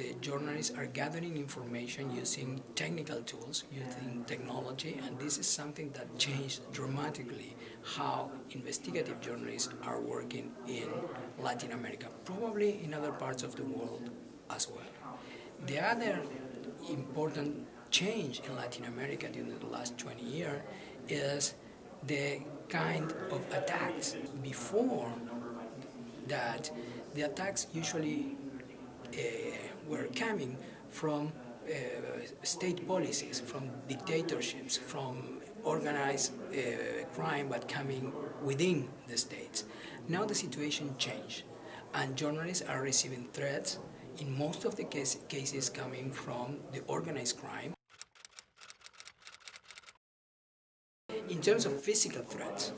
the journalists are gathering information using technical tools, using technology, and this is something that changed dramatically how investigative journalists are working in Latin America, probably in other parts of the world as well. The other important change in Latin America during the last 20 years is the kind of attacks. Before that, the attacks usually were coming from state policies, from dictatorships, from organized crime, but coming within the states. Now the situation changed, and journalists are receiving threats, in most of the cases coming from the organized crime. In terms of physical threats,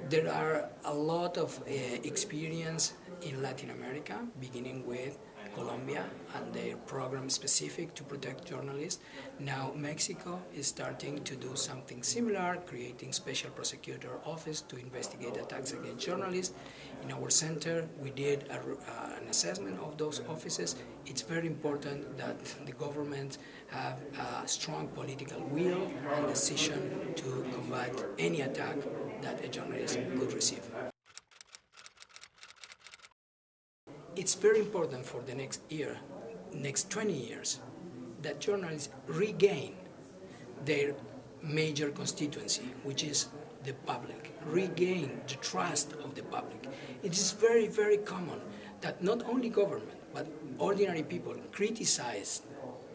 there are a lot of experience in Latin America, beginning with Colombia and their program specific to protect journalists. Now Mexico is starting to do something similar, creating special prosecutor office to investigate attacks against journalists. In our center, we did an assessment of those offices. It's very important that the government have a strong political will and decision to combat any attack that a journalist could receive. It's very important for the next 20 years, that journalists regain their major constituency, which is the public, regain the trust of the public. It is very, very common that not only government, but ordinary people criticize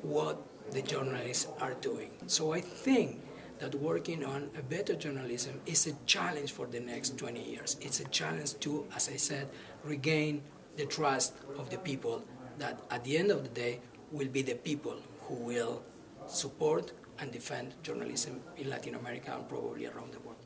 what the journalists are doing. So I think that working on a better journalism is a challenge for the next 20 years. It's a challenge to, as I said, regain the trust of the people, that at the end of the day will be the people who will support and defend journalism in Latin America and probably around the world.